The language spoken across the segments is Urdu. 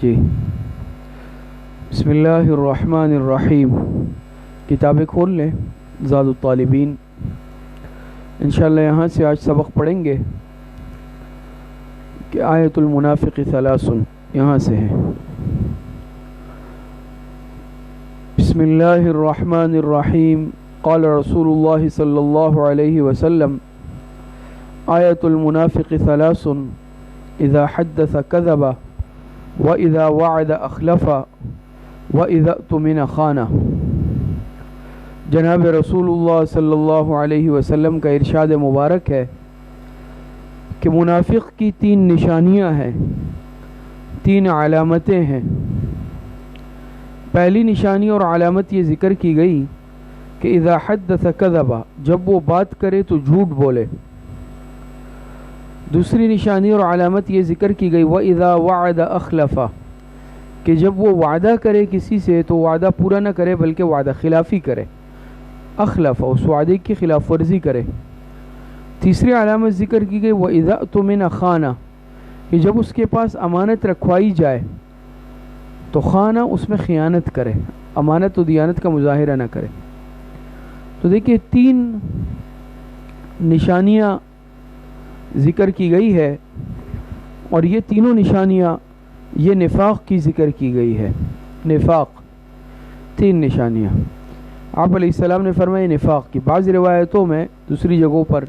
جی بسم اللہ الرحمن الرحیم. کتابیں کھول لیں زاد الطالبین. انشاءاللہ یہاں سے آج سبق پڑھیں گے کہ آیت المنافق ثلاث یہاں سے ہے. بسم اللہ الرحمن الرحیم. قال رسول اللہ صلی اللہ علیہ وسلم آیت المنافق ثلاث اذا حدث كذب واذا وعد اخلف واذا اؤتمن خان. جناب رسول اللہ صلی اللہ علیہ وسلم کا ارشاد مبارک ہے کہ منافق کی تین نشانیاں ہیں، تین علامتیں ہیں. پہلی نشانی اور علامت یہ ذکر کی گئی کہ اذا حدث کذب، جب وہ بات کرے تو جھوٹ بولے. دوسری نشانی اور علامت یہ ذکر کی گئی وَإِذَا وَعَدَ أَخْلَفَ، کہ جب وہ وعدہ کرے کسی سے تو وعدہ پورا نہ کرے بلکہ وعدہ خلافی کرے. اخلف، اس وعدے کی خلاف ورزی کرے. تیسری علامت ذکر کی گئی وَإِذَا اؤْتُمِنَ خَانَ، کہ جب اس کے پاس امانت رکھوائی جائے تو خانہ اس میں خیانت کرے، امانت و دیانت کا مظاہرہ نہ کرے. تو دیکھیے تین نشانیاں ذکر کی گئی ہے اور یہ تینوں نشانیاں یہ نفاق کی ذکر کی گئی ہے. نفاق تین نشانیاں آپ علیہ السلام نے فرمایا نفاق کی. بعض روایتوں میں دوسری جگہوں پر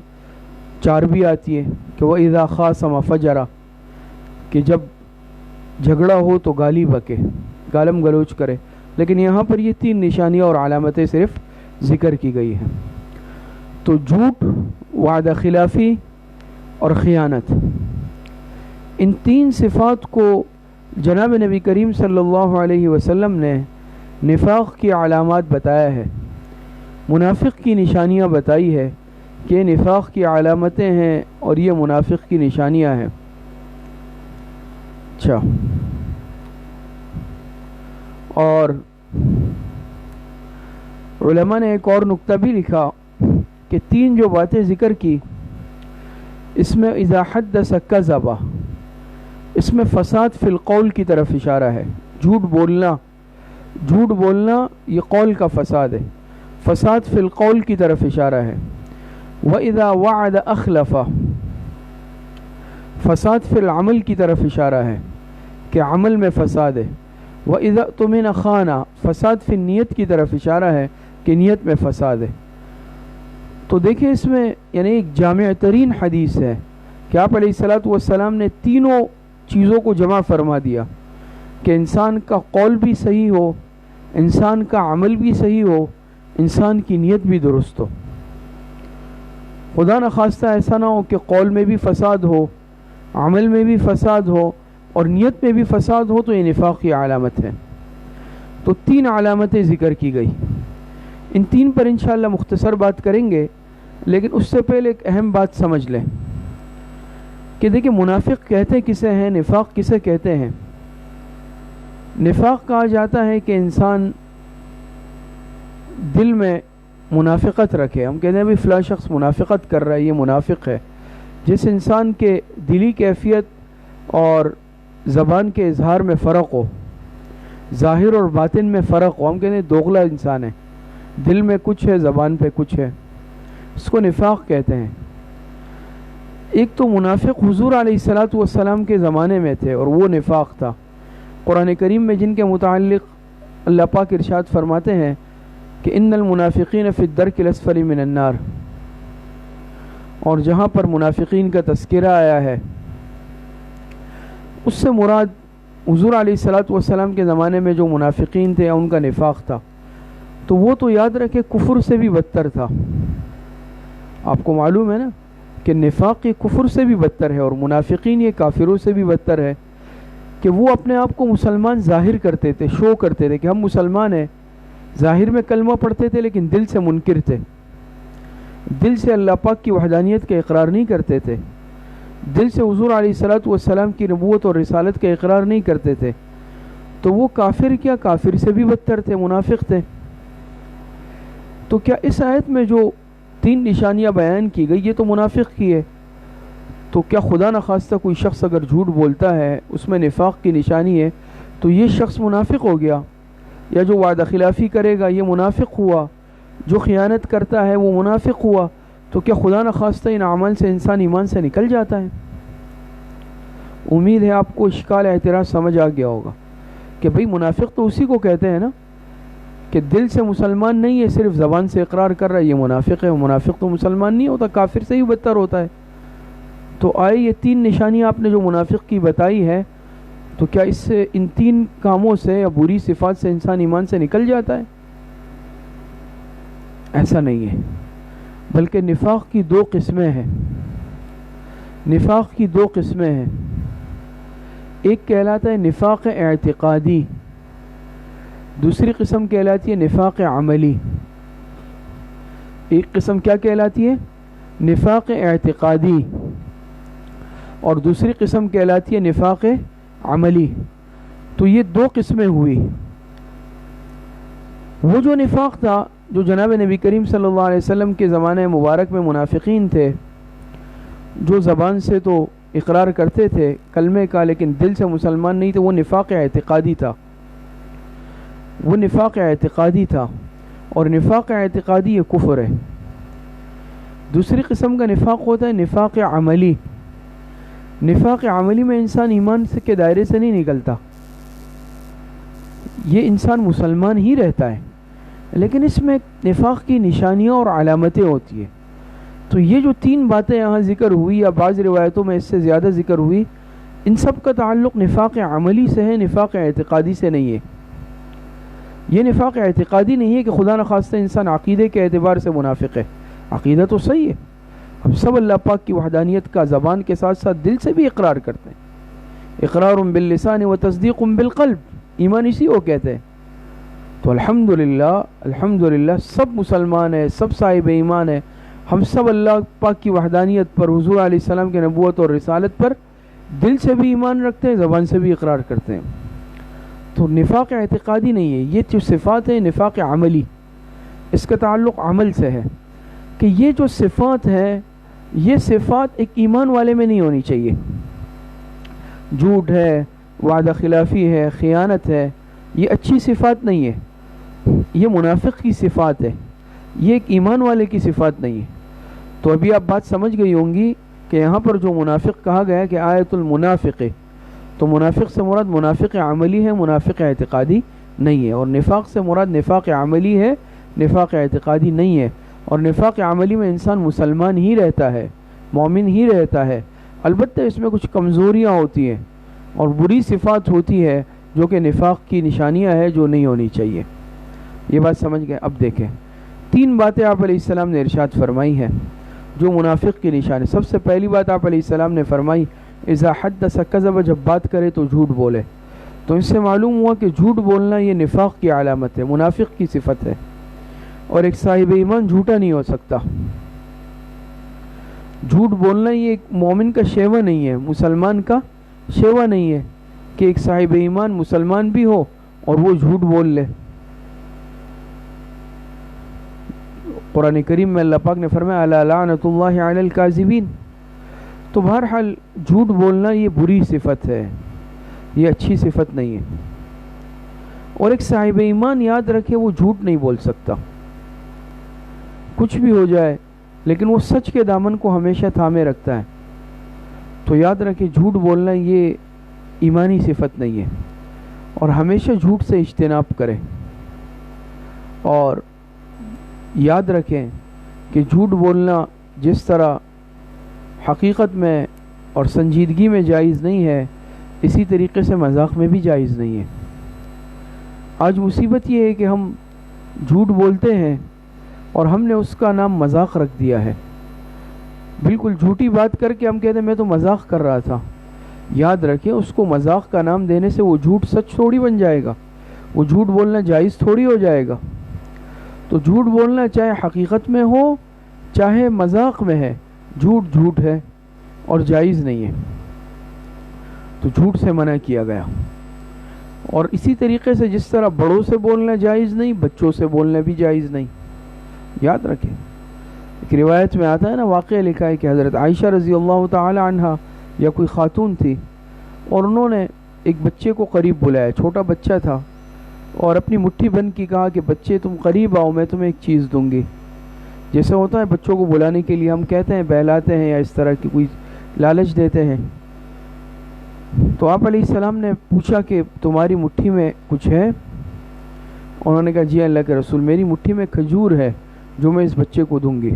چار بھی آتی ہے کہ وَإِذَا خَاصَمَ فَجَرَ، کہ جب جھگڑا ہو تو گالی بکے، گالم گلوچ کرے. لیکن یہاں پر یہ تین نشانیاں اور علامتیں صرف ذکر کی گئی ہیں. تو جھوٹ، وعدہ خلافی اور خیانت، ان تین صفات کو جناب نبی کریم صلی اللہ علیہ وسلم نے نفاق کی علامات بتایا ہے، منافق کی نشانیاں بتائی ہے کہ یہ نفاق کی علامتیں ہیں اور یہ منافق کی نشانیاں ہیں. اچھا، اور علماء نے ایک اور نقطہ بھی لکھا کہ تین جو باتیں ذکر کی اس میں اذا حدث کذب، اس میں فساد فی القول کی طرف اشارہ ہے. جھوٹ بولنا یہ قول کا فساد ہے، فساد فی القول کی طرف اشارہ ہے. وَإِذَا وَعَدَ أَخْلَفَ، فساد فی العمل کی طرف اشارہ ہے کہ عمل میں فساد ہے. وَإِذَا اؤْتُمِنَ خَانَ، فساد فی النیت کی طرف اشارہ ہے کہ نیت میں فساد ہے. تو دیکھیں اس میں یعنی ایک جامع ترین حدیث ہے کہ آپ علیہ الصلوۃ والسلام نے تینوں چیزوں کو جمع فرما دیا کہ انسان کا قول بھی صحیح ہو، انسان کا عمل بھی صحیح ہو، انسان کی نیت بھی درست ہو. خدا نخواستہ ایسا نہ ہو کہ قول میں بھی فساد ہو، عمل میں بھی فساد ہو اور نیت میں بھی فساد ہو، تو یہ نفاق کی علامت ہے. تو تین علامتیں ذکر کی گئی. ان تین پر انشاءاللہ مختصر بات کریں گے، لیکن اس سے پہلے ایک اہم بات سمجھ لیں کہ دیکھیں منافق کہتے کسے ہیں، نفاق کسے کہتے ہیں. نفاق کہا جاتا ہے کہ انسان دل میں منافقت رکھے. ہم کہتے ہیں بھی فلاں شخص منافقت کر رہا ہے، یہ منافق ہے. جس انسان کے دلی کیفیت اور زبان کے اظہار میں فرق ہو، ظاہر اور باطن میں فرق ہو، ہم کہتے ہیں دوغلا انسان ہے، دل میں کچھ ہے زبان پہ کچھ ہے، اس کو نفاق کہتے ہیں. ایک تو منافق حضور علیہ الصلوۃ والسلام کے زمانے میں تھے اور وہ نفاق تھا. قرآن کریم میں جن کے متعلق اللہ پاک ارشاد فرماتے ہیں کہ ان المنافقین فی الدرک الاسفل من النار، اور جہاں پر منافقین کا تذکرہ آیا ہے اس سے مراد حضور علیہ الصلوۃ والسلام کے زمانے میں جو منافقین تھے ان کا نفاق تھا. تو وہ تو یاد رکھے کفر سے بھی بدتر تھا. آپ کو معلوم ہے نا کہ نفاق یہ کفر سے بھی بدتر ہے اور منافقین یہ کافروں سے بھی بدتر ہے کہ وہ اپنے آپ کو مسلمان ظاہر کرتے تھے، شو کرتے تھے کہ ہم مسلمان ہیں، ظاہر میں کلمہ پڑھتے تھے لیکن دل سے منکر تھے، دل سے اللہ پاک کی وحدانیت کا اقرار نہیں کرتے تھے، دل سے حضور علیہ الصلوۃ والسلام کی نبوت اور رسالت کا اقرار نہیں کرتے تھے. تو وہ کافر کیا، کافر سے بھی بدتر تھے، منافق تھے. تو کیا اس آیت میں جو تین نشانیاں بیان کی گئی یہ تو منافق کی ہے، تو کیا خدا نخواستہ کوئی شخص اگر جھوٹ بولتا ہے اس میں نفاق کی نشانی ہے، تو یہ شخص منافق ہو گیا، یا جو وعدہ خلافی کرے گا یہ منافق ہوا، جو خیانت کرتا ہے وہ منافق ہوا. تو کیا خدا نخواستہ ان اعمال سے انسان ایمان سے نکل جاتا ہے؟ امید ہے آپ کو اشکال اعتراض سمجھ آ گیا ہوگا کہ بھئی منافق تو اسی کو کہتے ہیں نا کہ دل سے مسلمان نہیں ہے، صرف زبان سے اقرار کر رہا ہے، یہ منافق ہے. منافق تو مسلمان نہیں ہوتا، کافر سے ہی بدتر ہوتا ہے. تو آئے یہ 3 نشانیاں آپ نے جو منافق کی بتائی ہے، تو کیا اس سے ان 3 کاموں سے یا بری صفات سے انسان ایمان سے نکل جاتا ہے؟ ایسا نہیں ہے، بلکہ نفاق کی 2 قسمیں ہیں. نفاق کی 2 قسمیں ہیں. ایک کہلاتا ہے نفاق اعتقادی، دوسری قسم کہلاتی ہے نفاق عملی. ایک قسم کیا کہلاتی ہے؟ نفاق اعتقادی، اور دوسری قسم کہلاتی ہے نفاق عملی. تو یہ 2 قسمیں ہوئی. وہ جو نفاق تھا جو جناب نبی کریم صلی اللہ علیہ وسلم کے زمانے مبارک میں منافقین تھے، جو زبان سے تو اقرار کرتے تھے کلمے کا لیکن دل سے مسلمان نہیں تھے، وہ نفاق اعتقادی تھا. وہ نفاق اعتقادی تھا، اور نفاق اعتقادی یہ کفر ہے. دوسری قسم کا نفاق ہوتا ہے نفاق عملی. نفاق عملی میں انسان ایمان کے دائرے سے نہیں نکلتا، یہ انسان مسلمان ہی رہتا ہے لیکن اس میں نفاق کی نشانیاں اور علامتیں ہوتی ہیں. تو یہ جو 3 باتیں یہاں ذکر ہوئی یا بعض روایتوں میں اس سے زیادہ ذکر ہوئی، ان سب کا تعلق نفاق عملی سے ہے، نفاق اعتقادی سے نہیں ہے. یہ نفاق اعتقادی نہیں ہے کہ خدا نخواستہ انسان عقیدے کے اعتبار سے منافق ہے. عقیدہ تو صحیح ہے، ہم سب اللہ پاک کی وحدانیت کا زبان کے ساتھ ساتھ دل سے بھی اقرار کرتے ہیں. اقرار باللسان و تصدیق بالقلب، ایمان اسی کو کہتے ہیں. تو الحمدللہ سب مسلمان ہیں، سب صاحب ایمان ہیں. ہم سب اللہ پاک کی وحدانیت پر، حضور علیہ السلام کی نبوت اور رسالت پر دل سے بھی ایمان رکھتے ہیں، زبان سے بھی اقرار کرتے ہیں. تو نفاق اعتقادی نہیں ہے. یہ جو صفات ہے نفاق عملی، اس کا تعلق عمل سے ہے کہ یہ جو صفات ہے یہ صفات ایک ایمان والے میں نہیں ہونی چاہیے. جھوٹ ہے، وعدہ خلافی ہے، خیانت ہے، یہ اچھی صفات نہیں ہے، یہ منافق کی صفات ہے، یہ ایک ایمان والے کی صفات نہیں ہے. تو ابھی آپ بات سمجھ گئی ہوں گی کہ یہاں پر جو منافق کہا گیا ہے کہ آیت المنافق، تو منافق سے مراد منافق عملی ہے، منافق اعتقادی نہیں ہے. اور نفاق سے مراد نفاق عملی ہے، نفاق اعتقادی نہیں ہے. اور نفاق عملی میں انسان مسلمان ہی رہتا ہے، مومن ہی رہتا ہے، البتہ اس میں کچھ کمزوریاں ہوتی ہیں اور بری صفات ہوتی ہے جو کہ نفاق کی نشانیاں ہے جو نہیں ہونی چاہیے. یہ بات سمجھ گئے؟ اب دیکھیں 3 باتیں آپ علیہ السلام نے ارشاد فرمائی ہیں جو منافق کی نشانی. سب سے پہلی بات آپ علیہ السلام نے فرمائی اذا حدث کذب، جب بات کرے تو جھوٹ بولے. تو اس سے معلوم ہوا کہ جھوٹ بولنا یہ نفاق کی علامت ہے، منافق کی صفت ہے. اور ایک صاحب ایمان جھوٹا نہیں ہو سکتا. جھوٹ بولنا یہ ایک مومن کا شیوا نہیں ہے، مسلمان کا شیوا نہیں ہے کہ ایک صاحب ایمان مسلمان بھی ہو اور وہ جھوٹ بول لے. قرآن کریم میں اللہ پاک نے فرمایا الا لعنت اللہ علی الکاذبین. تو بہرحال جھوٹ بولنا یہ بری صفت ہے، یہ اچھی صفت نہیں ہے. اور ایک صاحب ایمان یاد رکھے وہ جھوٹ نہیں بول سکتا، کچھ بھی ہو جائے لیکن وہ سچ کے دامن کو ہمیشہ تھامے رکھتا ہے. تو یاد رکھے جھوٹ بولنا یہ ایمانی صفت نہیں ہے، اور ہمیشہ جھوٹ سے اجتناب کرے. اور یاد رکھیں کہ جھوٹ بولنا جس طرح حقیقت میں اور سنجیدگی میں جائز نہیں ہے، اسی طریقے سے مذاق میں بھی جائز نہیں ہے. آج مصیبت یہ ہے کہ ہم جھوٹ بولتے ہیں اور ہم نے اس کا نام مذاق رکھ دیا ہے. بالکل جھوٹی بات کر کے ہم کہتے ہیں میں تو مذاق کر رہا تھا. یاد رکھیں اس کو مذاق کا نام دینے سے وہ جھوٹ سچ تھوڑی بن جائے گا، وہ جھوٹ بولنا جائز تھوڑی ہو جائے گا. تو جھوٹ بولنا چاہے حقیقت میں ہو چاہے مذاق میں ہے، جھوٹ جھوٹ ہے اور جائز نہیں ہے. تو جھوٹ سے منع کیا گیا. اور اسی طریقے سے جس طرح بڑوں سے بولنا جائز نہیں، بچوں سے بولنا بھی جائز نہیں. یاد رکھیں ایک روایت میں آتا ہے نا، واقعہ لکھا ہے کہ حضرت عائشہ رضی اللہ تعالی عنہا یا کوئی خاتون تھی اور انہوں نے ایک بچے کو قریب بلایا، چھوٹا بچہ تھا، اور اپنی مٹھی بند کی کہا کہ بچے تم قریب آؤ، میں تمہیں ایک چیز دوں گی. جیسے ہوتا ہے بچوں کو بلانے کے لیے ہم کہتے ہیں، بہلاتے ہیں یا اس طرح کی کوئی لالچ دیتے ہیں. تو آپ علیہ السلام نے پوچھا کہ تمہاری مٹھی میں کچھ ہے؟ انہوں نے کہا جی اللہ کے رسول، میری مٹھی میں کھجور ہے جو میں اس بچے کو دوں گی.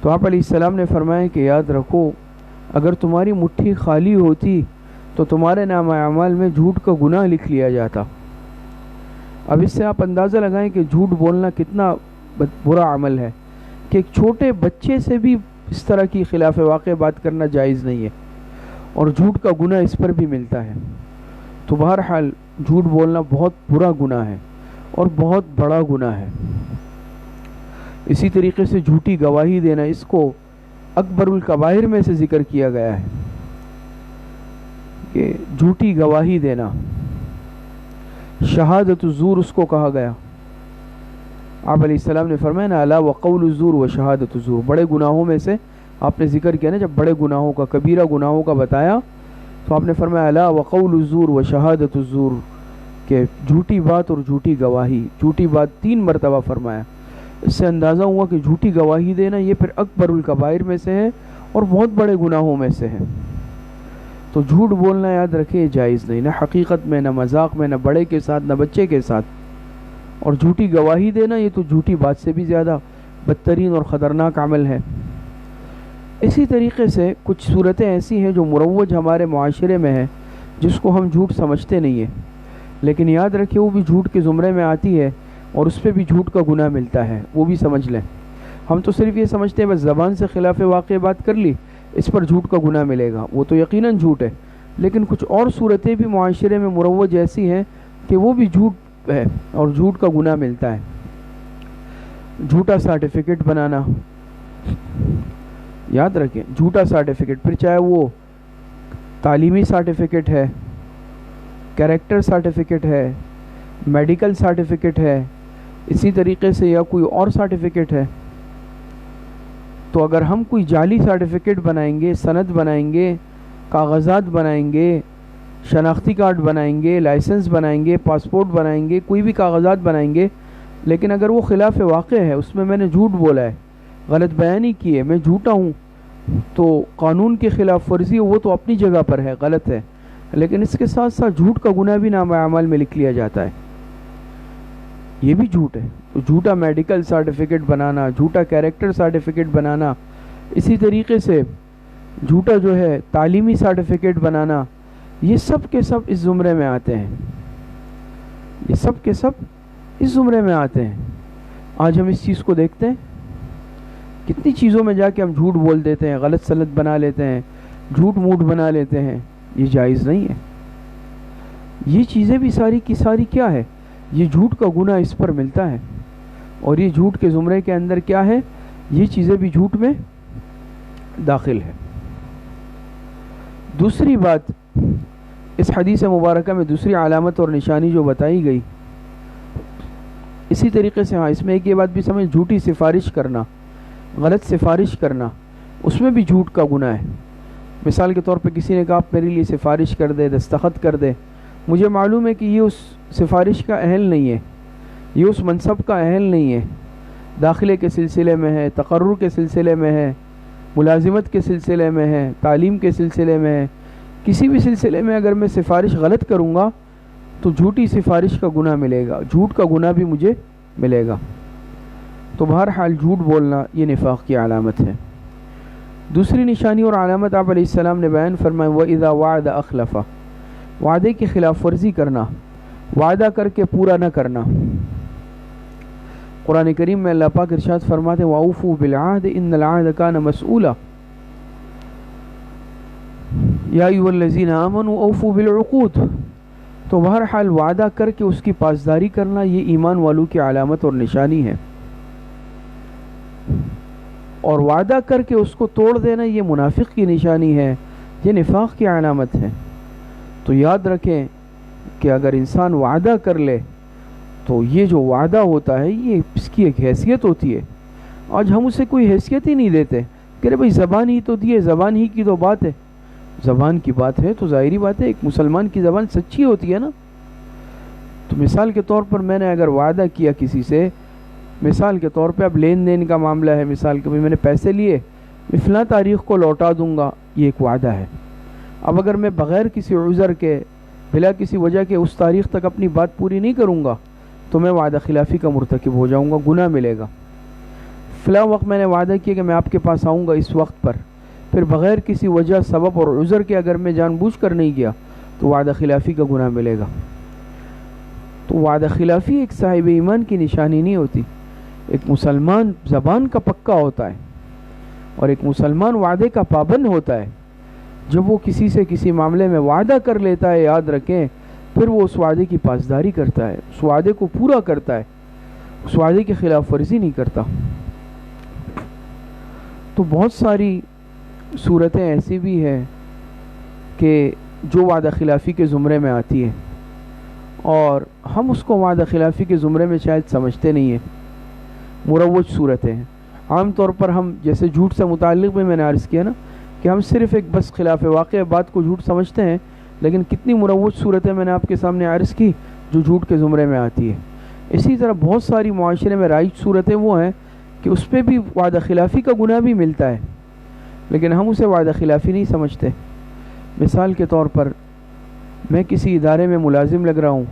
تو آپ علیہ السلام نے فرمایا کہ یاد رکھو، اگر تمہاری مٹھی خالی ہوتی تو تمہارے نام اعمال میں جھوٹ کا گناہ لکھ لیا جاتا. اب اس سے آپ اندازہ لگائیں کہ جھوٹ بولنا کتنا برا عمل ہے، کہ ایک چھوٹے بچے سے بھی اس طرح کی خلاف واقع بات کرنا جائز نہیں ہے، اور جھوٹ کا گناہ اس پر بھی ملتا ہے. تو بہرحال جھوٹ بولنا بہت برا گناہ ہے اور بہت بڑا گناہ ہے. اسی طریقے سے جھوٹی گواہی دینا، اس کو اکبر الکبائر میں سے ذکر کیا گیا ہے کہ جھوٹی گواہی دینا، شہادت الزور اس کو کہا گیا. آپ علیہ السلام نے فرمایا نا الا وقول الزور و شہادت الزور، بڑے گناہوں میں سے آپ نے ذکر کیا نا، جب بڑے گناہوں کا، کبیرہ گناہوں کا بتایا تو آپ نے فرمایا الا وقول الزور و شہادت الزور، کہ جھوٹی بات اور جھوٹی گواہی. جھوٹی بات 3 مرتبہ فرمایا. اس سے اندازہ ہوا کہ جھوٹی گواہی دینا یہ پھر اکبر الکبائر میں سے ہے اور بہت بڑے گناہوں میں سے ہے. تو جھوٹ بولنا یاد رکھے جائز نہیں، نہ حقیقت میں، نہ مذاق میں، نہ بڑے کے ساتھ، نہ بچے کے ساتھ. اور جھوٹی گواہی دینا یہ تو جھوٹی بات سے بھی زیادہ بدترین اور خطرناک عمل ہے. اسی طریقے سے کچھ صورتیں ایسی ہیں جو مروج ہمارے معاشرے میں ہے، جس کو ہم جھوٹ سمجھتے نہیں ہیں، لیکن یاد رکھیں وہ بھی جھوٹ کے زمرے میں آتی ہے اور اس پہ بھی جھوٹ کا گناہ ملتا ہے. وہ بھی سمجھ لیں. ہم تو صرف یہ سمجھتے ہیں بس زبان سے خلاف واقع بات کر لی، اس پر جھوٹ کا گناہ ملے گا، وہ تو یقیناً جھوٹ ہے. لیکن کچھ اور صورتیں بھی معاشرے میں مروج ایسی ہیں کہ وہ بھی جھوٹ ہے اور جھوٹ کا گناہ ملتا ہے. جھوٹا سرٹیفکیٹ بنانا، یاد رکھیں جھوٹا سرٹیفکیٹ، پھر چاہے وہ تعلیمی سرٹیفکیٹ ہے، کیریکٹر سرٹیفکیٹ ہے، میڈیکل سرٹیفکیٹ ہے، اسی طریقے سے یا کوئی اور سرٹیفکیٹ ہے. تو اگر ہم کوئی جعلی سرٹیفکیٹ بنائیں گے، سند بنائیں گے، کاغذات بنائیں گے، شناختی کارڈ بنائیں گے، لائسنس بنائیں گے، پاسپورٹ بنائیں گے، کوئی بھی کاغذات بنائیں گے، لیکن اگر وہ خلاف واقع ہے، اس میں نے جھوٹ بولا ہے، غلط بیانی کی ہے، میں جھوٹا ہوں، تو قانون کی خلاف ورزی وہ تو اپنی جگہ پر ہے، غلط ہے، لیکن اس کے ساتھ ساتھ جھوٹ کا گناہ بھی نام اعمال میں لکھ لیا جاتا ہے. یہ بھی جھوٹ ہے. تو جھوٹا میڈیکل سرٹیفکیٹ بنانا، جھوٹا کیریکٹر سرٹیفکیٹ بنانا، اسی طریقے سے جھوٹا جو ہے تعلیمی سرٹیفکیٹ بنانا، یہ سب کے سب اس زمرے میں آتے ہیں. یہ سب کے سب اس زمرے میں آتے ہیں. آج ہم اس چیز کو دیکھتے ہیں، کتنی چیزوں میں جا کے ہم جھوٹ بول دیتے ہیں، غلط سلط بنا لیتے ہیں، جھوٹ موٹ بنا لیتے ہیں. یہ جائز نہیں ہے. یہ چیزیں بھی ساری کی ساری کیا ہے؟ یہ جھوٹ کا گناہ اس پر ملتا ہے، اور یہ جھوٹ کے زمرے کے اندر کیا ہے؟ یہ چیزیں بھی جھوٹ میں داخل ہے. دوسری بات، اس حدیث مبارکہ میں دوسری علامت اور نشانی جو بتائی گئی، اسی طریقے سے اس میں ایک یہ بات بھی سمجھ، جھوٹی سفارش کرنا، غلط سفارش کرنا، اس میں بھی جھوٹ کا گناہ ہے. مثال کے طور پہ کسی نے کہا آپ میرے لیے سفارش کر دے، دستخط کر دے، مجھے معلوم ہے کہ یہ اس سفارش کا اہل نہیں ہے، یہ اس منصب کا اہل نہیں ہے، داخلے کے سلسلے میں ہے، تقرر کے سلسلے میں ہے، ملازمت کے سلسلے میں ہے، تعلیم کے سلسلے میں ہے، کسی بھی سلسلے میں اگر میں سفارش غلط کروں گا تو جھوٹی سفارش کا گناہ ملے گا، جھوٹ کا گناہ بھی مجھے ملے گا. تو بہرحال جھوٹ بولنا یہ نفاق کی علامت ہے. دوسری نشانی اور علامت آپ علیہ السلام نے بیان فرمایا وَإِذَا وَعَدَ أَخْلَفَ، وعدے کی خلاف ورزی کرنا، وعدہ کر کے پورا نہ کرنا. قرآن کریم میں اللہ پاک ارشاد فرماتے ہیں وَأَوْفُوا بِالْعَهْدِ إِنَّ الْعَهْدَ كَانَ مَسْئُولًا یا ایھا الذین آمنوا اوفوا بالعقود. تو بہرحال وعدہ کر کے اس کی پاسداری کرنا یہ ایمان والوں کی علامت اور نشانی ہے، اور وعدہ کر کے اس کو توڑ دینا یہ منافق کی نشانی ہے، یہ نفاق کی علامت ہے. تو یاد رکھیں کہ اگر انسان وعدہ کر لے تو یہ جو وعدہ ہوتا ہے یہ اس کی ایک حیثیت ہوتی ہے. آج ہم اسے کوئی حیثیت ہی نہیں دیتے کہ رے بھائی زبان ہی تو دی ہے، زبان ہی کی تو بات ہے. زبان کی بات ہے تو ظاہری بات ہے ایک مسلمان کی زبان سچی ہوتی ہے نا. تو مثال کے طور پر میں نے اگر وعدہ کیا کسی سے، مثال کے طور پہ اب لین دین کا معاملہ ہے، مثال کے میں نے پیسے لیے، میں فلاں تاریخ کو لوٹا دوں گا، یہ ایک وعدہ ہے. اب اگر میں بغیر کسی عذر کے، بلا کسی وجہ کے اس تاریخ تک اپنی بات پوری نہیں کروں گا تو میں وعدہ خلافی کا مرتکب ہو جاؤں گا، گناہ ملے گا. فلاں وقت میں نے وعدہ کیا کہ میں آپ کے پاس آؤں گا اس وقت پر، پھر بغیر کسی وجہ، سبب اور عذر کے اگر میں جان بوجھ کر نہیں گیا تو وعدہ خلافی کا گناہ ملے گا. تو وعدہ خلافی ایک صاحب ایمان کی نشانی نہیں ہوتی. ایک مسلمان زبان کا پکا ہوتا ہے اور ایک مسلمان وعدے کا پابند ہوتا ہے. جب وہ کسی سے کسی معاملے میں وعدہ کر لیتا ہے، یاد رکھیں، پھر وہ اس وعدے کی پاسداری کرتا ہے، اس وعدے کو پورا کرتا ہے، اس وعدے کی خلاف ورزی نہیں کرتا. تو بہت ساری صورتیں ایسی بھی ہیں کہ جو وعدہ خلافی کے زمرے میں آتی ہے اور ہم اس کو وعدہ خلافی کے زمرے میں شاید سمجھتے نہیں ہیں. مروج صورتیں ہیں. عام طور پر ہم جیسے جھوٹ سے متعلق بھی میں نے عرض کیا نا کہ ہم صرف ایک بس خلاف واقع بات کو جھوٹ سمجھتے ہیں، لیکن کتنی مروج صورتیں میں نے آپ کے سامنے عرض کی جو جھوٹ کے زمرے میں آتی ہے. اسی طرح بہت ساری معاشرے میں رائج صورتیں وہ ہیں کہ اس پہ بھی وعدہ خلافی کا گناہ بھی ملتا ہے لیکن ہم اسے وعدہ خلافی نہیں سمجھتے. مثال کے طور پر میں کسی ادارے میں ملازم لگ رہا ہوں،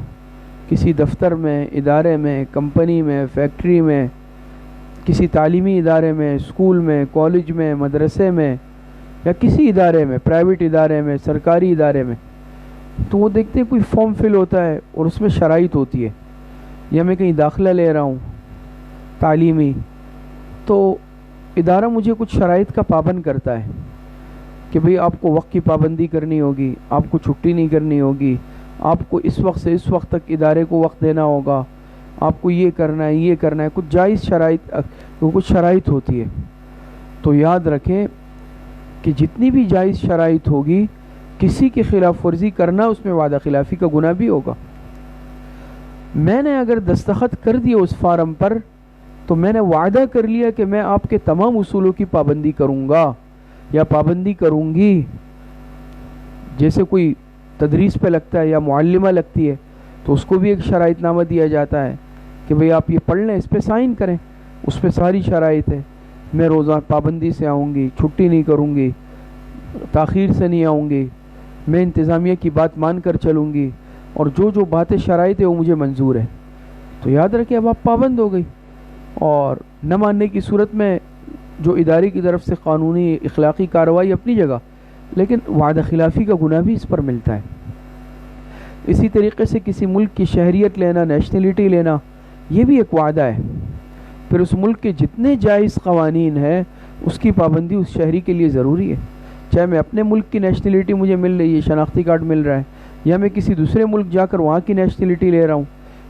کسی دفتر میں، ادارے میں، کمپنی میں، فیکٹری میں، کسی تعلیمی ادارے میں، اسکول میں، کالج میں، مدرسے میں یا کسی ادارے میں، پرائیویٹ ادارے میں، سرکاری ادارے میں. تو وہ دیکھتے ہیں کوئی فارم فل ہوتا ہے اور اس میں شرائط ہوتی ہے، یا میں کہیں داخلہ لے رہا ہوں تعلیمی، تو ادارہ مجھے کچھ شرائط کا پابند کرتا ہے کہ بھئی آپ کو وقت کی پابندی کرنی ہوگی، آپ کو چھٹی نہیں کرنی ہوگی، آپ کو اس وقت سے اس وقت تک ادارے کو وقت دینا ہوگا، آپ کو یہ کرنا ہے، یہ کرنا ہے، کچھ جائز شرائط، کچھ شرائط ہوتی ہے. تو یاد رکھیں کہ جتنی بھی جائز شرائط ہوگی کسی کی خلاف ورزی کرنا اس میں وعدہ خلافی کا گناہ بھی ہوگا. میں نے اگر دستخط کر دیا اس فارم پر تو میں نے وعدہ کر لیا کہ میں آپ کے تمام اصولوں کی پابندی کروں گا یا پابندی کروں گی. جیسے کوئی تدریس پہ لگتا ہے یا معلمہ لگتی ہے تو اس کو بھی ایک شرائط نامہ دیا جاتا ہے کہ بھئی آپ یہ پڑھ لیں، اس پہ سائن کریں، اس پہ ساری شرائط ہے. میں روزانہ پابندی سے آؤں گی، چھٹی نہیں کروں گی، تاخیر سے نہیں آؤں گی، میں انتظامیہ کی بات مان کر چلوں گی، اور جو جو باتیں شرائط ہے وہ مجھے منظور ہے. تو یاد رکھیں اب آپ پابند ہو گئی. اور نہ ماننے کی صورت میں جو ادارے کی طرف سے قانونی اخلاقی کارروائی اپنی جگہ، لیکن وعدہ خلافی کا گناہ بھی اس پر ملتا ہے. اسی طریقے سے کسی ملک کی شہریت لینا، نیشنلٹی لینا، یہ بھی ایک وعدہ ہے. پھر اس ملک کے جتنے جائز قوانین ہیں اس کی پابندی اس شہری کے لیے ضروری ہے. چاہے میں اپنے ملک کی نیشنلٹی مجھے مل رہی ہے، شناختی کارڈ مل رہا ہے، یا میں کسی دوسرے ملک جا کر وہاں کی نیشنلٹی لے رہا ہوں،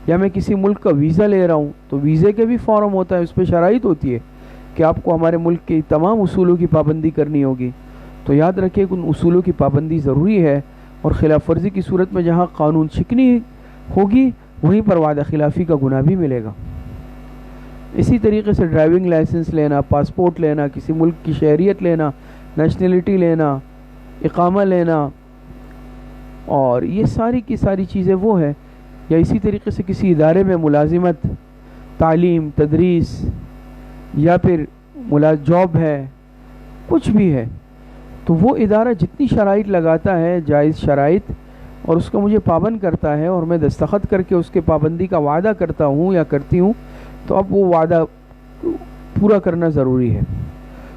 یا میں کسی ملک کا ویزا لے رہا ہوں، تو ویزے کے بھی فارم ہوتا ہے، اس پہ شرائط ہوتی ہے کہ آپ کو ہمارے ملک کے تمام اصولوں کی پابندی کرنی ہوگی. تو یاد رکھیں کہ ان اصولوں کی پابندی ضروری ہے، اور خلاف ورزی کی صورت میں جہاں قانون شکنی ہوگی وہیں پر وعدہ خلافی کا گناہ بھی ملے گا. اسی طریقے سے ڈرائیونگ لائسنس لینا، پاسپورٹ لینا، کسی ملک کی شہریت لینا، نیشنلٹی لینا، اقامہ لینا، اور یہ ساری کی ساری چیزیں وہ ہیں. یا اسی طریقے سے کسی ادارے میں ملازمت، تعلیم، تدریس، یا پھر جاب ہے، کچھ بھی ہے، تو وہ ادارہ جتنی شرائط لگاتا ہے جائز شرائط اور اس کو مجھے پابند کرتا ہے اور میں دستخط کر کے اس کے پابندی کا وعدہ کرتا ہوں یا کرتی ہوں، تو اب وہ وعدہ پورا کرنا ضروری ہے.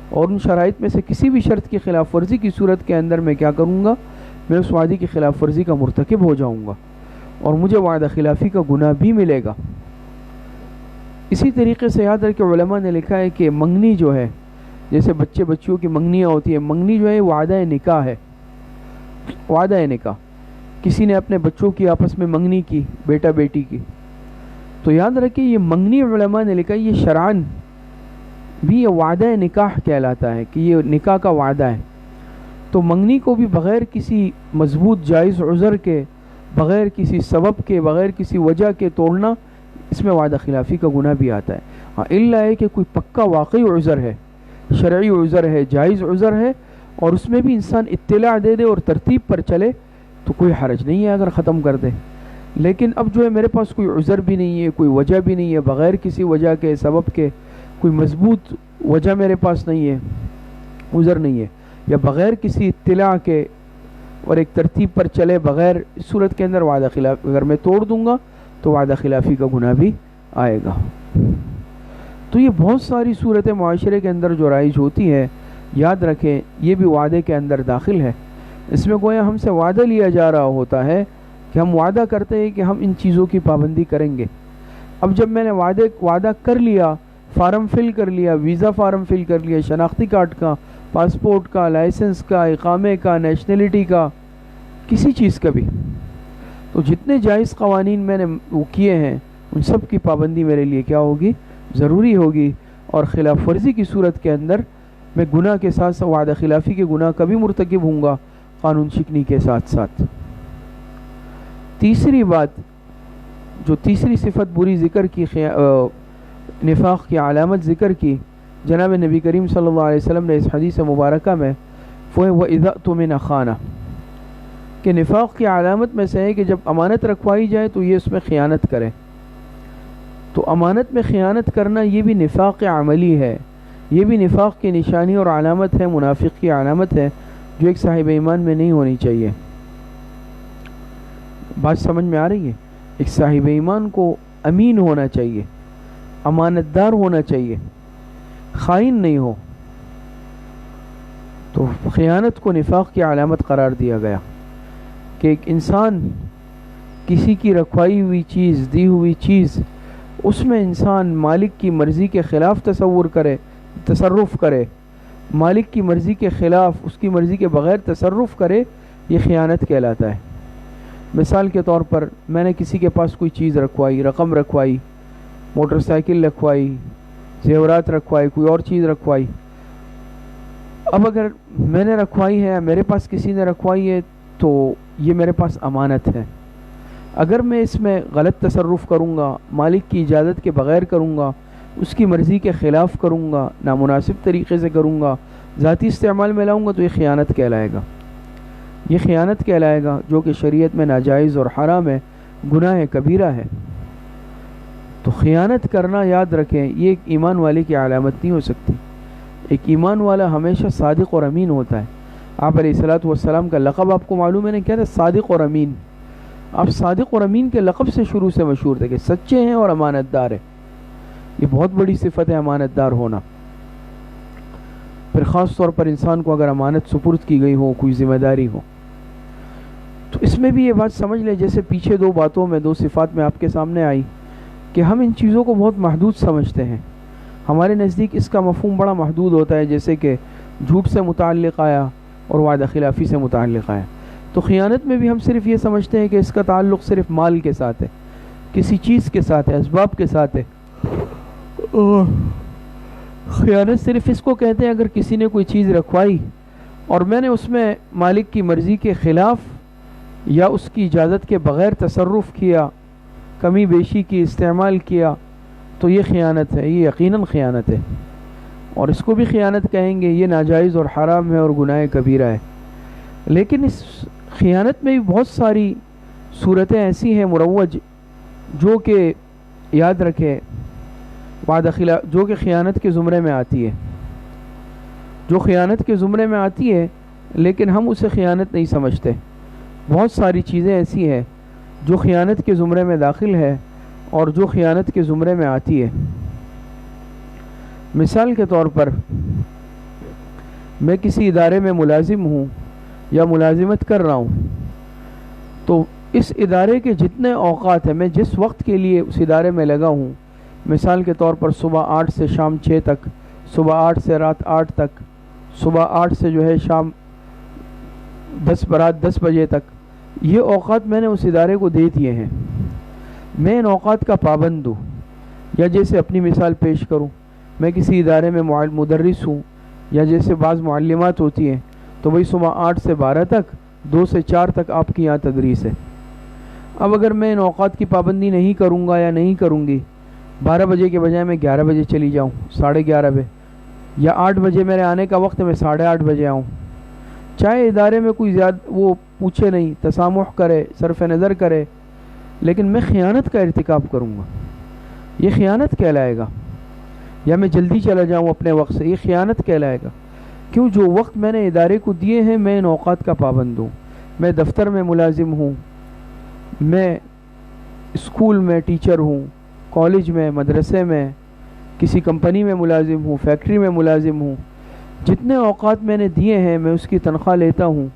اور ان شرائط میں سے کسی بھی شرط کی خلاف ورزی کی صورت کے اندر میں کیا کروں گا، میں اس وعدے کی خلاف ورزی کا مرتکب ہو جاؤں گا اور مجھے وعدہ خلافی کا گناہ بھی ملے گا. اسی طریقے سے یاد رکھیں علماء نے لکھا ہے کہ منگنی جو ہے، جیسے بچیوں کی منگنیاں ہوتی ہیں، منگنی جو ہے وعدہ نکاح ہے. وعدہ نکاح، کسی نے اپنے بچوں کی آپس میں منگنی کی، بیٹا بیٹی کی، تو یاد رکھیں یہ منگنی علماء نے لکھا یہ شرعاً بھی یہ وعدہ نکاح کہلاتا ہے کہ یہ نکاح کا وعدہ ہے. تو منگنی کو بھی بغیر کسی مضبوط جائز عذر کے، بغیر کسی سبب کے، بغیر کسی وجہ کے توڑنا، اس میں وعدہ خلافی کا گناہ بھی آتا ہے. ہاں الا ہے کہ کوئی پکا واقعی عذر ہے، شرعی عذر ہے، جائز عذر ہے، اور اس میں بھی انسان اطلاع دے دے اور ترتیب پر چلے تو کوئی حرج نہیں ہے اگر ختم کر دے. لیکن اب جو ہے میرے پاس کوئی عذر بھی نہیں ہے، کوئی وجہ بھی نہیں ہے، بغیر کسی وجہ کے سبب کے کوئی مضبوط وجہ میرے پاس نہیں ہے، عذر نہیں ہے، یا بغیر کسی اطلاع کے اور ایک ترتیب پر چلے بغیر، اس صورت کے اندر وعدہ خلاف اگر میں توڑ دوں گا تو وعدہ خلافی کا گناہ بھی آئے گا. تو یہ بہت ساری صورتیں معاشرے کے اندر جو رائج ہوتی ہے، یاد رکھیں یہ بھی وعدے کے اندر داخل ہے. اس میں گویا ہم سے وعدہ لیا جا رہا ہوتا ہے کہ ہم وعدہ کرتے ہیں کہ ہم ان چیزوں کی پابندی کریں گے. اب جب میں نے وعدہ کر لیا، فارم فل کر لیا، ویزا فارم فل کر لیا، شناختی کارڈ کا، پاسپورٹ کا، لائسنس کا، اقامے کا، نیشنلٹی کا، کسی چیز کا بھی، تو جتنے جائز قوانین میں نے وہ کیے ہیں ان سب کی پابندی میرے لیے کیا ہوگی؟ ضروری ہوگی. اور خلاف ورزی کی صورت کے اندر میں گناہ کے ساتھ ساتھ وعدہ خلافی کے گناہ کا بھی مرتکب ہوں گا قانون شکنی کے ساتھ ساتھ. تیسری بات جو تیسری صفت بری ذکر کی، نفاق کی علامت ذکر کی جناب نبی کریم صلی اللہ علیہ وسلم نے اس حدیث مبارکہ میں، وہ وَإِذَا اؤْتُمِنَ خَانَ، کہ نفاق کی علامت میں سے ہے کہ جب امانت رکھوائی جائے تو یہ اس میں خیانت کرے. تو امانت میں خیانت کرنا یہ بھی نفاق عملی ہے، یہ بھی نفاق کی نشانی اور علامت ہے، منافق کی علامت ہے، جو ایک صاحب ایمان میں نہیں ہونی چاہیے. بات سمجھ میں آ رہی ہے؟ ایک صاحب ایمان کو امین ہونا چاہیے، امانت دار ہونا چاہیے، خائن نہیں ہو. تو خیانت کو نفاق کی علامت قرار دیا گیا کہ ایک انسان کسی کی رکھوائی ہوئی چیز، دی ہوئی چیز، اس میں انسان مالک کی مرضی کے خلاف تصرف کرے، مالک کی مرضی کے خلاف، اس کی مرضی کے بغیر تصرف کرے، یہ خیانت کہلاتا ہے. مثال کے طور پر میں نے کسی کے پاس کوئی چیز رکھوائی، رقم رکھوائی، موٹر سائیکل رکھوائی، زیورات رکھوائی، کوئی اور چیز رکھوائی. اب اگر میں نے رکھوائی ہے، میرے پاس کسی نے رکھوائی ہے، تو یہ میرے پاس امانت ہے. اگر میں اس میں غلط تصرف کروں گا، مالک کی اجازت کے بغیر کروں گا، اس کی مرضی کے خلاف کروں گا، نامناسب طریقے سے کروں گا، ذاتی استعمال میں لاؤں گا، تو یہ خیانت کہلائے گا. یہ خیانت کہلائے گا، جو کہ شریعت میں ناجائز اور حرام ہے، گناہ کبیرہ ہے. تو خیانت کرنا یاد رکھیں یہ ایک ایمان والے کی علامت نہیں ہو سکتی. ایک ایمان والا ہمیشہ صادق اور امین ہوتا ہے. آپ علیہ الصلوۃ والسلام کا لقب آپ کو معلوم ہے نا کیا تھا؟ صادق اور امین. آپ صادق اور امین کے لقب سے شروع سے مشہور تھے کہ سچے ہیں اور امانت دار ہیں. یہ بہت بڑی صفت ہے امانت دار ہونا. پھر خاص طور پر انسان کو اگر امانت سپرد کی گئی ہو، کوئی ذمہ داری ہو، تو اس میں بھی یہ بات سمجھ لیں، جیسے پیچھے دو باتوں میں، دو صفات میں آپ کے سامنے آئی کہ ہم ان چیزوں کو بہت محدود سمجھتے ہیں. ہمارے نزدیک اس کا مفہوم بڑا محدود ہوتا ہے، جیسے کہ جھوٹ سے متعلق آیا اور وعدہ خلافی سے متعلق آیا. تو خیانت میں بھی ہم صرف یہ سمجھتے ہیں کہ اس کا تعلق صرف مال کے ساتھ ہے، کسی چیز کے ساتھ ہے، اسباب کے ساتھ ہے. خیانت صرف اس کو کہتے ہیں اگر کسی نے کوئی چیز رکھوائی اور میں نے اس میں مالک کی مرضی کے خلاف یا اس کی اجازت کے بغیر تصرف کیا، کمی بیشی کی، استعمال کیا، تو یہ خیانت ہے، یہ یقیناً خیانت ہے. اور اس کو بھی خیانت کہیں گے، یہ ناجائز اور حرام ہے اور گناہ کبیرہ ہے. لیکن اس خیانت میں بھی بہت ساری صورتیں ایسی ہیں مروج، جو کہ یاد رکھے جو کہ خیانت کے زمرے میں آتی ہے، جو خیانت کے زمرے میں آتی ہے، لیکن ہم اسے خیانت نہیں سمجھتے. بہت ساری چیزیں ایسی ہیں جو خیانت کے زمرے میں داخل ہے اور جو خیانت کے زمرے میں آتی ہے. مثال کے طور پر میں کسی ادارے میں ملازم ہوں یا ملازمت کر رہا ہوں، تو اس ادارے کے جتنے اوقات ہیں، میں جس وقت کے لیے اس ادارے میں لگا ہوں، مثال کے طور پر صبح 8 سے شام 6 تک، صبح 8 سے رات 8 تک، صبح 8 سے جو ہے شام 10 بجے تک، یہ اوقات میں نے اس ادارے کو دے دیے ہیں. میں ان اوقات کا پابند ہوں. یا جیسے اپنی مثال پیش کروں، میں کسی ادارے میں مدرس ہوں، یا جیسے بعض معلمات ہوتی ہیں، تو وہی صبح 8 سے 12 تک، 2 سے 4 تک آپ کی یہاں تدریس ہے. اب اگر میں ان اوقات کی پابندی نہیں کروں گا یا نہیں کروں گی، 12 بجے کے بجائے میں 11 بجے چلی جاؤں، 11:30 بجے، یا 8 بجے میرے آنے کا وقت ہے، میں 8:30 بجے آؤں، چاہے ادارے میں کوئی زیادہ وہ پوچھے نہیں، تسامح کرے، صرف نظر کرے، لیکن میں خیانت کا ارتکاب کروں گا، یہ خیانت کہلائے گا. یا میں جلدی چلا جاؤں اپنے وقت سے، یہ خیانت کہلائے گا. کیوں؟ جو وقت میں نے ادارے کو دیے ہیں میں ان اوقات کا پابند ہوں. میں دفتر میں ملازم ہوں، میں اسکول میں ٹیچر ہوں، کالج میں، مدرسے میں، کسی کمپنی میں ملازم ہوں، فیکٹری میں ملازم ہوں. جتنے اوقات میں نے دیے ہیں میں اس کی تنخواہ لیتا ہوں،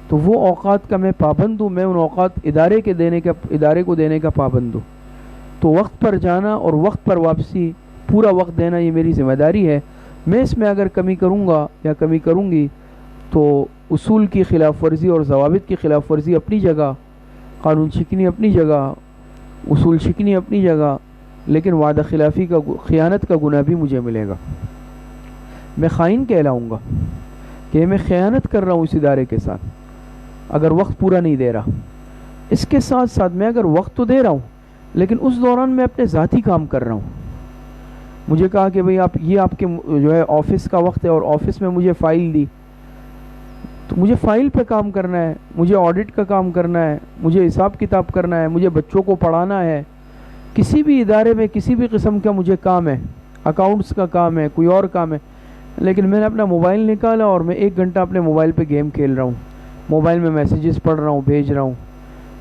تو وہ اوقات کا میں پابند ہوں. میں ان اوقات ادارے کو دینے کا پابند ہوں. تو وقت پر جانا اور وقت پر واپسی، پورا وقت دینا، یہ میری ذمہ داری ہے. میں اس میں اگر کمی کروں گا یا کمی کروں گی تو اصول کی خلاف ورزی اور ضوابط کی خلاف ورزی اپنی جگہ، قانون شکنی اپنی جگہ، اصول شکنی اپنی جگہ، لیکن وعدہ خلافی کا، خیانت کا گناہ بھی مجھے ملے گا. میں خائن کہلاؤں گا کہ میں خیانت کر رہا ہوں اس ادارے کے ساتھ اگر وقت پورا نہیں دے رہا. اس کے ساتھ ساتھ میں اگر وقت تو دے رہا ہوں لیکن اس دوران میں اپنے ذاتی کام کر رہا ہوں. مجھے کہا کہ بھئی یہ آپ کے جو ہے آفس کا وقت ہے اور آفس میں مجھے فائل دی، تو مجھے فائل پہ کام کرنا ہے، مجھے آڈٹ کا کام کرنا ہے، مجھے حساب کتاب کرنا ہے، مجھے بچوں کو پڑھانا ہے. کسی بھی ادارے میں کسی بھی قسم کا مجھے کام ہے، اکاؤنٹس کا کام ہے، کوئی اور کام ہے، لیکن میں نے اپنا موبائل نکالا اور میں 1 گھنٹہ اپنے موبائل پہ گیم کھیل رہا ہوں، موبائل میں میسیجز پڑھ رہا ہوں، بھیج رہا ہوں.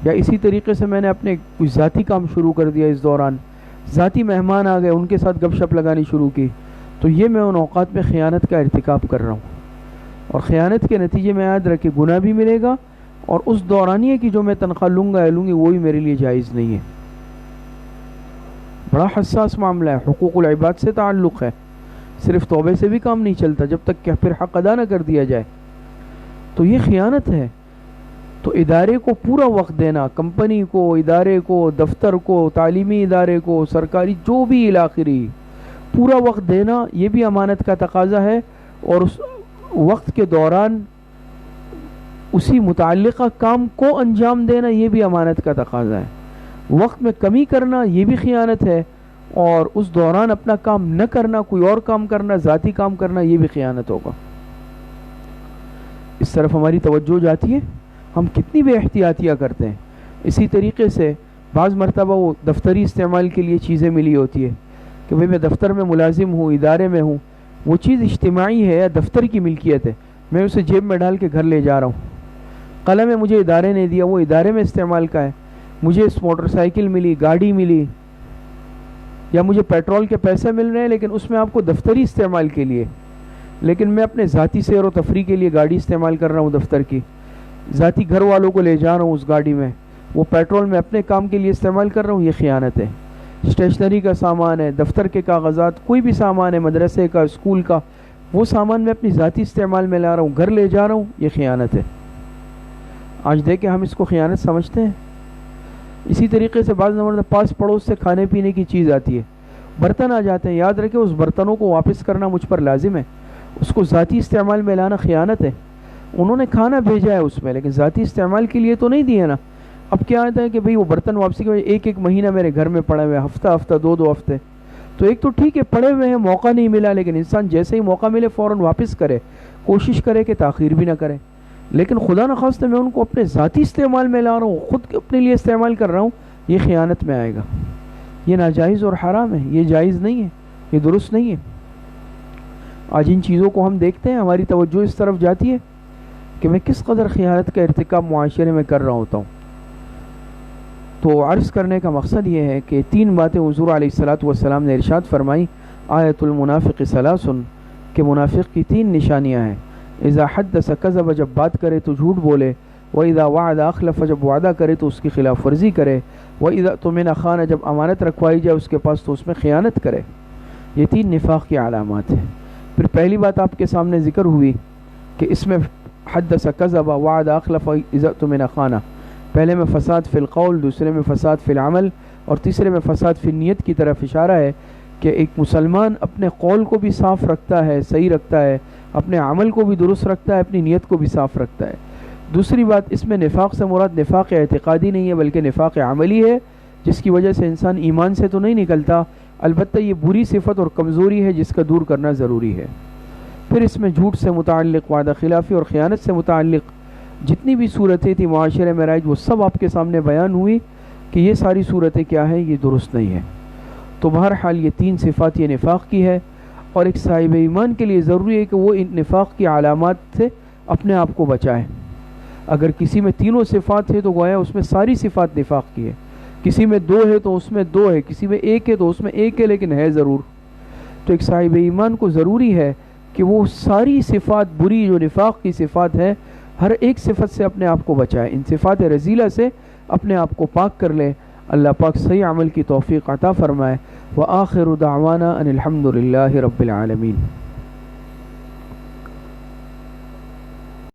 یا اسی طریقے سے میں نے اپنے کچھ ذاتی کام شروع کر دیا، اس دوران ذاتی مہمان آ گئے، ان کے ساتھ گپ شپ لگانی شروع کی، تو یہ میں ان اوقات میں خیانت کا ارتکاب کر رہا ہوں. اور خیانت کے نتیجے میں یاد رکھے گناہ بھی ملے گا، اور اس دورانیے کی جو میں تنخواہ لوں گا یا لوں گی وہ بھی میرے لیے جائز نہیں ہے. بڑا حساس معاملہ ہے، حقوق العباد سے تعلق ہے. صرف توبے سے بھی کام نہیں چلتا جب تک کہ پھر حق ادا نہ کر دیا جائے. تو یہ خیانت ہے. تو ادارے کو پورا وقت دینا، کمپنی کو، ادارے کو، دفتر کو، تعلیمی ادارے کو، سرکاری جو بھی الاخری، پورا وقت دینا یہ بھی امانت کا تقاضا ہے. اور اس وقت کے دوران اسی متعلقہ کام کو انجام دینا یہ بھی امانت کا تقاضا ہے. وقت میں کمی کرنا یہ بھی خیانت ہے، اور اس دوران اپنا کام نہ کرنا، کوئی اور کام کرنا، ذاتی کام کرنا، یہ بھی خیانت ہوگا. اس طرف ہماری توجہ جاتی ہے، ہم کتنی بے احتیاطیاں کرتے ہیں. اسی طریقے سے بعض مرتبہ وہ دفتری استعمال کے لیے چیزیں ملی ہوتی ہے کہ بھئی میں دفتر میں ملازم ہوں، ادارے میں ہوں، وہ چیز اجتماعی ہے یا دفتر کی ملکیت ہے، میں اسے جیب میں ڈال کے گھر لے جا رہا ہوں. قلم مجھے ادارے نے دیا، وہ ادارے میں استعمال کا ہے. مجھے اس موٹر سائیکل ملی، گاڑی ملی، یا مجھے پیٹرول کے پیسے مل رہے ہیں لیکن اس میں آپ کو دفتری استعمال کے لیے، لیکن میں اپنے ذاتی سیر و تفریح کے لیے گاڑی استعمال کر رہا ہوں دفتر کی، ذاتی گھر والوں کو لے جا رہا ہوں اس گاڑی میں، وہ پیٹرول میں اپنے کام کے لیے استعمال کر رہا ہوں، یہ خیانت ہے. اسٹیشنری کا سامان ہے، دفتر کے کاغذات، کوئی بھی سامان ہے، مدرسے کا، اسکول کا، وہ سامان میں اپنی ذاتی استعمال میں لا رہا ہوں، گھر لے جا رہا ہوں، یہ خیانت ہے. آج دیکھیں ہم اس کو خیانت سمجھتے ہیں. اسی طریقے سے بعض نمبر پاس پڑوس سے کھانے پینے کی چیز آتی ہے، برتن آ جاتے ہیں، یاد رکھیں اس برتنوں کو واپس کرنا مجھ پر لازم ہے. اس کو ذاتی استعمال میں لانا خیانت ہے. انہوں نے کھانا بھیجا ہے اس میں، لیکن ذاتی استعمال کے لیے تو نہیں دیے نا. اب کیا آتا ہے کہ بھئی وہ برتن واپسی کے وجہ 1 مہینہ میرے گھر میں پڑے ہوئے، ہفتہ 2 ہفتے، تو ایک تو ٹھیک ہے پڑے ہوئے ہیں، موقع نہیں ملا، لیکن انسان جیسے ہی موقع ملے فوراً واپس کرے، کوشش کرے کہ تاخیر بھی نہ کرے. لیکن خدا نخواستہ میں ان کو اپنے ذاتی استعمال میں لا رہا ہوں، خود اپنے لیے استعمال کر رہا ہوں، یہ خیانت میں آئے گا. یہ ناجائز اور حرام ہے، یہ جائز نہیں ہے، یہ درست نہیں ہے. آج ان چیزوں کو ہم دیکھتے ہیں، ہماری توجہ اس طرف جاتی ہے کہ میں کس قدر خیانت کا ارتکاب معاشرے میں کر رہا ہوتا ہوں. تو عرض کرنے کا مقصد یہ ہے کہ 3 باتیں حضور علیہ الصلاۃ والسلام نے ارشاد فرمائی. آیت المنافق ثلاث، کہ منافق کی 3 نشانیاں ہیں. اذا حدث کذب، جب بات کرے تو جھوٹ بولے. واذا وعد اخلف، جب وعدہ کرے تو اس کی خلاف ورزی کرے. واذا اؤتمن خان، جب امانت رکھوائی جائے اس کے پاس تو اس میں خیانت کرے. یہ 3 نفاق کی علامات ہیں. پھر پہلی بات آپ کے سامنے ذکر ہوئی کہ اس میں حدث کذب، وعد اخلف، اذا اؤتمن خان، پہلے میں فساد فی القول، دوسرے میں فساد فی العمل، اور تیسرے میں فساد فی النیت کی طرف اشارہ ہے کہ ایک مسلمان اپنے قول کو بھی صاف رکھتا ہے، صحیح رکھتا ہے، اپنے عمل کو بھی درست رکھتا ہے، اپنی نیت کو بھی صاف رکھتا ہے. دوسری بات، اس میں نفاق سے مراد نفاق اعتقادی نہیں ہے بلکہ نفاق عملی ہے، جس کی وجہ سے انسان ایمان سے تو نہیں نکلتا، البتہ یہ بری صفت اور کمزوری ہے جس کا دور کرنا ضروری ہے. پھر اس میں جھوٹ سے متعلق، وعدہ خلافی اور خیانت سے متعلق جتنی بھی صورتیں تھیں معاشرہ معراج، وہ سب آپ کے سامنے بیان ہوئی کہ یہ ساری صورتیں کیا ہیں، یہ درست نہیں ہے۔ تو بہرحال یہ تین صفات یہ نفاق کی ہے، اور ایک صاحب ایمان کے لیے ضروری ہے کہ وہ ان نفاق کی علامات سے اپنے آپ کو بچائے۔ اگر کسی میں تینوں صفات ہے تو گویا اس میں ساری صفات نفاق کی ہے، کسی میں دو ہے تو اس میں دو ہے، کسی میں ایک ہے تو اس میں ایک ہے لیکن ہے ضرور۔ تو ایک صاحب ایمان کو ضروری ہے کہ وہ ساری صفات بری جو نفاق کی صفات ہے، ہر ایک صفت سے اپنے آپ کو بچائے، ان صفات رذیلہ سے اپنے آپ کو پاک کر لے۔ اللہ پاک صحیح عمل کی توفیق عطا فرمائے۔ وآخر دعوانا ان الحمد للہ رب العالمین۔